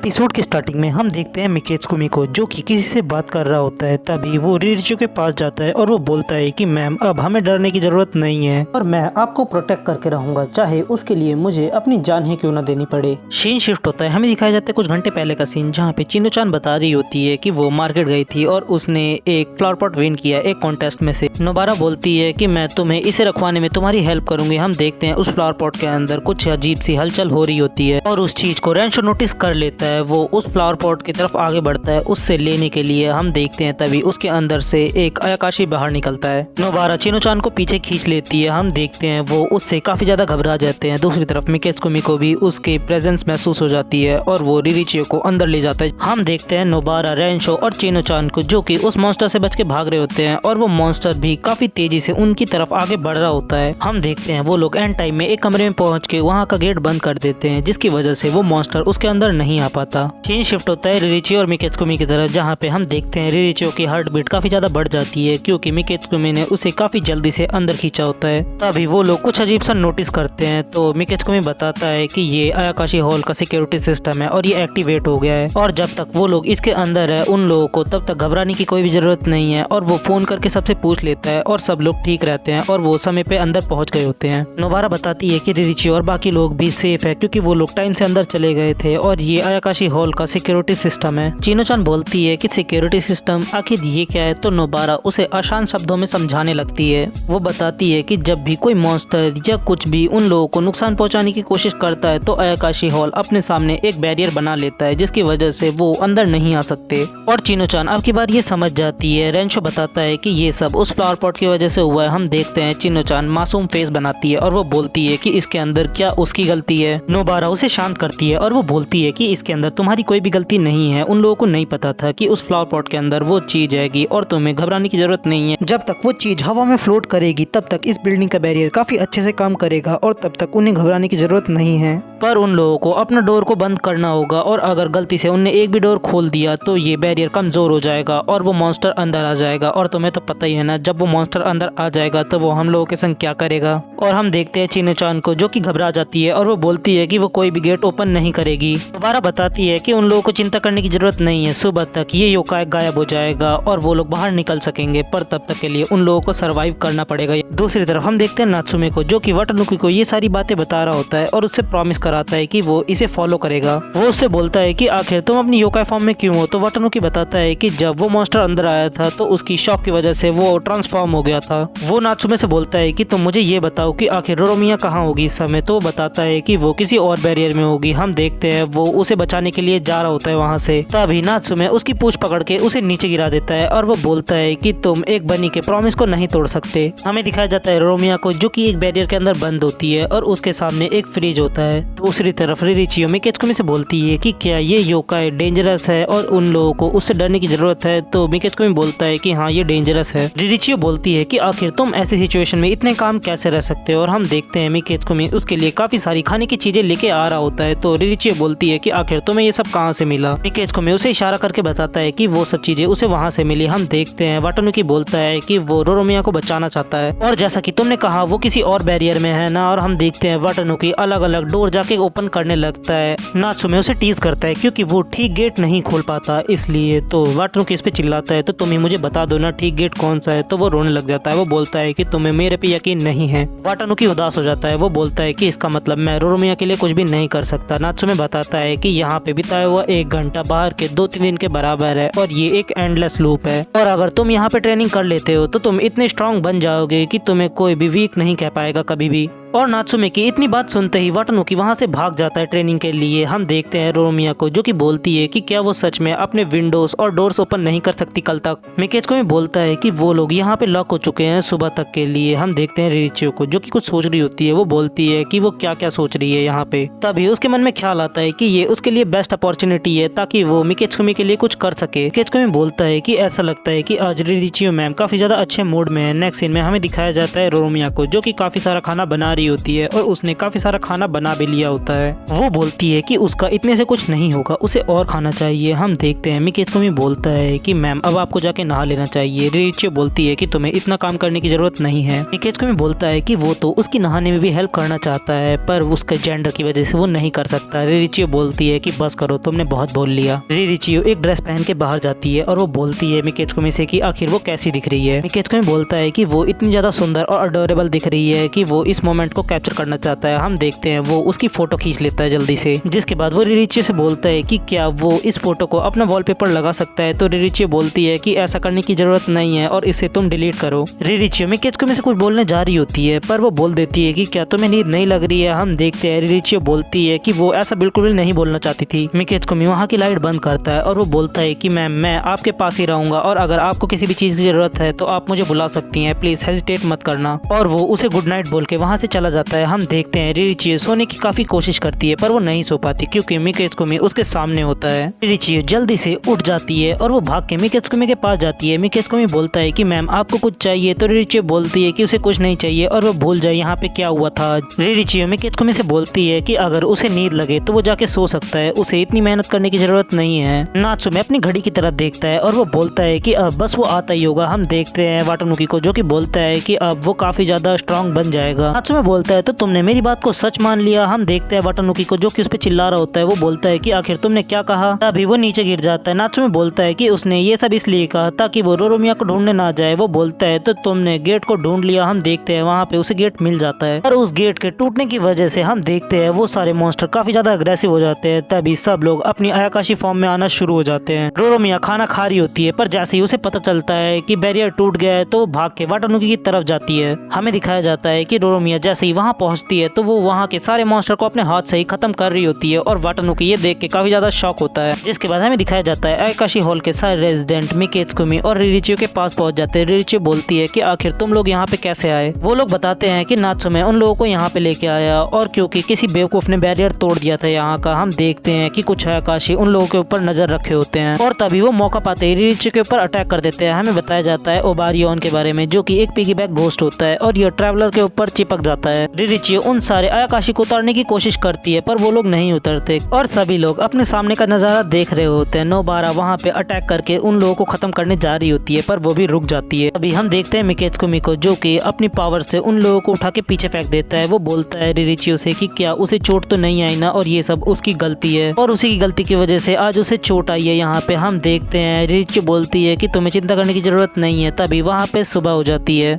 Episode के starting में हम देखते हैं मिकेत्सुमी को जो कि किसी से बात कर रहा होता है। तभी वो रिरिचो के पास जाता है और वो बोलता है कि मैम अब हमें डरने की जरूरत नहीं है और मैं आपको प्रोटेक्ट करके रहूंगा, चाहे उसके लिए मुझे अपनी जान ही क्यों ना देनी पड़े। सीन शिफ्ट होता है, हमें दिखाया जाता है कुछ घंटे पहले का सीन जहाँ पे चिनो-चान बता रही होती है कि वो मार्केट गई थी और उसने एक फ्लावर पॉट विन किया एक कॉन्टेस्ट में से। नोबारा बोलती है कि मैं तुम्हें इसे रखवाने में तुम्हारी हेल्प करूंगी। हम देखते हैं उस फ्लावर पॉट के अंदर कुछ अजीब सी हलचल हो रही होती है और उस चीज को रेंशो नोटिस कर लेता है। वो उस फ्लावर पॉट की तरफ आगे बढ़ता है उससे लेने के लिए। हम देखते हैं तभी उसके अंदर से एक आकाशी बाहर निकलता है। नोबारा चिनो-चान को पीछे खींच लेती है। हम देखते हैं वो उससे काफी ज्यादा घबरा जाते हैं। दूसरी तरफ मिकेत्सुमी को भी उसके प्रेजेंस महसूस हो जाती है और वो रिरिचियो को अंदर ले जाता है। हम देखते हैं नोबारा, रेंशो और चिनो-चान को जो कि उस मॉन्स्टर से बच के भाग रहे होते हैं और वो मॉन्स्टर भी काफी तेजी से उनकी तरफ आगे बढ़ रहा होता है। हम देखते हैं वो लोग एंड टाइम में एक कमरे में पहुंच के वहाँ का गेट बंद कर देते हैं जिसकी वजह से वो मॉन्स्टर उसके अंदर नहीं आ पाता। सीन शिफ्ट होता है रिरिचियो और मिकेत्सुमी की तरफ जहाँ पे हम देखते हैं रिरिचियो की हार्ट बीट काफी ज्यादा बढ़ जाती है क्योंकि मिकेत्सुमी ने उसे काफी जल्दी से अंदर खींचा होता है। तभी वो लोग कुछ अजीब सा नोटिस करते हैं तो मिकेत्सुमी बताता है कि ये आयाकाशी हॉल का सिक्योरिटी सिस्टम है और ये एक्टिवेट हो गया है और जब तक वो लोग इसके अंदर है उन लोगों को तब तक घबराने की कोई भी जरूरत नहीं है। और वो फोन करके सबसे पूछ लेता है और सब लोग ठीक रहते हैं और वो समय पे अंदर पहुंच गए होते हैं। नोबारा बताती है कि रिरिचियो और बाकी लोग भी सेफ है क्योंकि वो लोग टाइम से अंदर चले गए थे और ये आयाकाशी हॉल का सिक्योरिटी सिस्टम है। चिनो-चान बोलती है कि सिक्योरिटी सिस्टम आखिर ये क्या है तो नोबारा उसे आसान शब्दों में समझाने लगती है। वो बताती है कि जब भी कोई मॉन्स्टर या कुछ भी उन लोगों को नुकसान पहुंचाने की कोशिश करता है तो आयाकाशी हॉल अपने सामने एक बैरियर बना लेता है जिसकी वजह से वो अंदर नहीं आ सकते। और चिनो-चान अब की बार ये समझ जाती है। रेंशो बताता है कि ये सब उस फ्लावर पॉट की वजह से हुआ है। हम देखते हैं चिनो-चान मासूम फेस बनाती है और वो बोलती है कि इसके अंदर क्या उसकी गलती है। नोबारा उसे शांत करती है और वो बोलती है कि इसके अंदर तुम्हारी कोई भी गलती नहीं है। उन लोगों को नहीं पता था कि उस फ्लावर पॉट के अंदर वो चीज आएगी और तुम्हें घबराने की जरूरत नहीं है। जब तक वो चीज हवा में फ्लोट करेगी तब तक इस बिल्डिंग का बैरियर काफी अच्छे से काम करेगा और तब तक उन्हें घबराने की जरूरत नहीं है। पर उन लोगों को अपना डोर को बंद करना होगा और अगर गलती से उनने एक भी डोर खोल दिया तो ये बैरियर कमजोर हो जाएगा और वो मॉन्स्टर अंदर आ जाएगा। और तुम्हें तो पता ही है ना, जब वो मॉन्स्टर अंदर आ जाएगा तो वो हम लोगों के संग क्या करेगा। और हम देखते हैं चिनो-चान को जो कि घबरा जाती है और वो बोलती है कि वो कोई भी गेट ओपन नहीं करेगी। दोबारा बताती है कि उन लोगों को चिंता करने की जरूरत नहीं है, सुबह तक ये योकाई गायब हो जाएगा और वो लोग बाहर निकल सकेंगे, पर तब तक के लिए उन लोगों को सरवाइव करना पड़ेगा। दूसरी तरफ हम देखते हैं नात्सुमे को जो कि वाटानुकी को ये सारी बातें बता रहा होता है और उससे प्रॉमिस कराता है कि वो इसे फॉलो करेगा। वो उससे बोलता है कि आखिर तुम अपनी योकाई फॉर्म में क्यों हो। तो वाटानुकी बताता है कि जब वो मॉन्स्टर अंदर आया था तो उसकी शॉक की वजह से वो ट्रांसफॉर्म हो गया था। वो नात्सुमे से बोलता है कि तुम मुझे ये बताओ कि आखिर रोरोमिया कहाँ होगी इस समय। तो वो बताता है कि वो किसी और बैरियर में होगी। हम देखते हैं वो उसे बचाने के लिए जा रहा होता है वहाँ से। तभी नात्सुमे उसकी पूंछ पकड़ के उसे नीचे गिरा देता है और वो बोलता है कि तुम एक बनी के प्रॉमिस को नहीं तोड़ सकते। हमें दिखाया जाता है रोरोमिया को जो कि एक बैरियर के अंदर बंद होती है और उसके सामने एक फ्रिज होता है। दूसरी तरफ रिरिचियो मिकेत्सुमी से बोलती है कि क्या ये योकाई डेंजरस है और उन लोगों को उससे डरने की जरूरत है। तो मिकेत्सुमी बोलता है कि हाँ ये डेंजरस है। रिरिचियो बोलती है कि आखिर तुम ऐसी सिचुएशन में इतने काम कैसे रह सकते हो। और हम देखते हैं मिकेत्सुमी उसके लिए काफी सारी खाने की चीजें लेके आ रहा होता है। तो रिरिचियो बोलती है कि आखिर तुम्हें ये सब कहाँ से मिला। मिकेत्सुमी उसे इशारा करके बताता है कि वो सब चीजें उसे वहाँ से मिली। हम देखते हैं वाटानुकी बोलता है कि वो रोरोमिया को बचाना चाहता है और जैसा कि तुमने कहा वो किसी और बैरियर में है ना। और हम देखते हैं वाटानुकी अलग अलग डोर जाके ओपन करने लगता है। नात्सुमे उसे टीज करता है क्योंकि वो ठीक गेट नहीं खोल पाता इसलिए। तो वाटानुकी इस पे चिल्लाता है तो तुम ही मुझे बता दो ना ठीक गेट कौन सा है। तो वो रोने लग जाता है। वो बोलता है कि तुम्हें मेरे पे यकीन नहीं है। वाटानुकी उदास हो जाता है। वो बोलता है कि इसका मतलब मैं रोरोमिया के लिए कुछ भी नहीं कर सकता। नात्सुमे बताता है कि यहाँ पे बिताया हुआ 1 घंटा बाहर के 2-3 दिन के बराबर है और ये एक एंडलेस लूप है। और अगर तुम यहाँ पे ट्रेनिंग कर लेते हो तो तुम इतने स्ट्रांग बन जाओगे कि तुम्हें कोई भी वीक नहीं कह पाएगा कभी भी। और नात्सुमे की इतनी बात सुनते ही वाटानुकी वहाँ से भाग जाता है ट्रेनिंग के लिए। हम देखते हैं रोरोमिया को जो कि बोलती है कि क्या वो सच में अपने विंडोज और डोर्स ओपन नहीं कर सकती कल तक। मिकेत्सुमी बोलता है कि वो लोग यहाँ पे लॉक हो चुके हैं सुबह तक के लिए। हम देखते हैं रिरिचियो को जो कि कुछ सोच रही होती है। वो बोलती है कि वो क्या क्या सोच रही है यहाँ पे। तभी उसके मन में ख्याल आता है कि ये उसके लिए बेस्ट अपॉर्चुनिटी है ताकि वो मिकेत्सुमी के लिए कुछ कर सके। मिकेत्सुमी बोलता है कि ऐसा लगता है कि आज रिरिचियो मैम काफी ज्यादा अच्छे मूड में है। नेक्स्ट सीन में हमें दिखाया जाता है रोरोमिया को जो कि काफी सारा खाना बना रही रही होती है और उसने काफी सारा खाना बना भी लिया होता है। वो बोलती है कि उसका इतने से कुछ नहीं होगा, उसे और खाना चाहिए। हम देखते हैं मिकेत्सुमी बोलता है कि मैम अब आपको जाके नहा लेना चाहिए। रिरिचियो बोलती है कि तुम्हें इतना काम करने की जरूरत नहीं है। मिकेत्सुमी बोलता है कि वो तो उसकी नहाने में भी हेल्प करना चाहता है पर उसके जेंडर की वजह से वो नहीं कर सकता। रिरिचियो बोलती है कि बस करो, तुमने बहुत बोल लिया। रिरिचियो एक ड्रेस पहन के बाहर जाती है और वो बोलती है मिकेत्सुमी से कि आखिर वो कैसी दिख रही है। मिकेत्सुमी बोलता है कि वो इतनी ज्यादा सुंदर और अडोरेबल दिख रही है कि वो इस मोमेंट को कैप्चर करना चाहता है। हम देखते हैं वो उसकी फोटो खींच लेता है जल्दी से, जिसके बाद वो रिरिचियो से बोलता है कि क्या वो इस फोटो को अपना वॉलपेपर लगा सकता है। तो रिरिचियो बोलती है कि ऐसा करने की जरूरत नहीं है और इसे तुम डिलीट करो। रिरिचियो मिकेत्सुमी से कुछ बोलने जा रही होती है पर वो बोल देती है कि क्या तुम्हें नींद नहीं लग रही है। हम देखते हैं रिरिचियो बोलती है कि वो ऐसा बिल्कुल भी नहीं बोलना चाहती थी। मिकेत्सुमी वहाँ की लाइट बंद करता है और वो बोलता है कि मैम मैं आपके पास ही रहूंगा और अगर आपको किसी भी चीज की जरूरत है तो आप मुझे बुला सकती हैं, प्लीज हेजिटेट मत करना। और वो उसे गुड नाइट बोल के वहाँ से चला जाता है। हम देखते हैं रिरिचियो सोने की काफी कोशिश करती है पर वो नहीं सो पाती क्योंकि मिकेत्सुमी उसके सामने होता है। रिरिचियो जल्दी से उठ जाती है और वो भाग के मिकेत्सुमी के पास जाती है। मिकेत्सुमी बोलता है कि मैम आपको कुछ चाहिए। तो रिरिचियो बोलती है कि उसे कुछ नहीं चाहिए और वो भूल जाए यहाँ पे क्या हुआ था। रिरिचियो मिकेत्सुमी से बोलती है कि अगर उसे नींद लगे तो वो जाके सो सकता है, उसे इतनी मेहनत करने की जरूरत नहीं है। नात्सुमे अपनी घड़ी की तरफ देखता है और वो बोलता है कि अब बस वो आता ही होगा। हम देखते हैं वाटानुकी को जो कि बोलता है कि अब वो काफी ज्यादा स्ट्रांग बन जाएगा। नात्सुमे बोलता है तो तुमने मेरी बात को सच मान लिया। हम देखते हैं वाटानुकी को जो कि उस पे चिल्ला रहा होता है। वो बोलता है कि आखिर तुमने क्या कहा। तभी वो नीचे गिर जाता है। नात्सुमे बोलता है कि उसने ये सब इसलिए कहा ताकि वो रोरोमिया को ढूंढने ना जाए। वो बोलता है तो तुमने गेट को ढूंढ लिया। हम देखते हैं वहाँ पे उसे गेट मिल जाता है और उस गेट के टूटने की वजह से हम देखते हैं वो सारे मॉन्स्टर काफी ज्यादा अग्रेसिव हो जाते हैं। तभी सब लोग अपनी आकाशी फॉर्म में आना शुरू हो जाते हैं। रोरोमिया खाना खा रही होती है पर जैसे ही उसे पता चलता है कि बैरियर टूट गया है तो वो भाग के वाटानुकी की तरफ जाती है। हमें दिखाया जाता है कि रोरोमिया जैसे ही वहाँ पहुँचती है तो वो वहाँ के सारे मॉन्स्टर को अपने हाथ से ही खत्म कर रही होती है और वाटानुकी ये देख के काफी ज्यादा शॉक होता है। जिसके बाद हमें दिखाया जाता है आकाशी हॉल के सारे रेजिडेंट मिकेत्सुमी और रिरिचियो के पास पहुंच जाते हैं। रिरिचियो बोलती है कि आखिर तुम लोग यहाँ पे कैसे आए। वो लोग बताते हैं कि नात्सुमे उन लोगों को यहाँ पे लेके आया और क्योंकि किसी बेवकूफ ने बैरियर तोड़ दिया था यहाँ का। हम देखते हैं कि कुछ आकाशी उन लोगों के ऊपर नजर रखे होते हैं और तभी वो मौका पाते ही रिरिचियो के ऊपर अटैक कर देते हैं। हमें बताया जाता है ओबारियोन के बारे में जो कि एक पिगी बैक घोस्ट होता है और यह ट्रैवलर के ऊपर चिपक जाता है। रिरिचियो उन सारे आकाशी को उतारने की कोशिश करती है पर वो लोग नहीं उतरते और सभी लोग अपने सामने का नजारा देख रहे होते हैं। नोबारा वहाँ पे अटैक करके उन लोगों को खत्म करने जा रही होती है पर वो भी रुक जाती है। अभी हम देखते हैं मिकेत्सुमी को जो कि अपनी पावर से उन लोगों को उठा के पीछे फेंक देता है। वो बोलता है रिरिचियो से कि क्या उसे चोट तो नहीं आई ना और ये सब उसकी गलती है और उसी की गलती की वजह से आज उसे चोट आई है। यहाँ पे हम देखते हैं रिरिचियो बोलती है कि तुम्हें चिंता करने की जरूरत नहीं है। तभी वहाँ पे सुबह हो जाती है।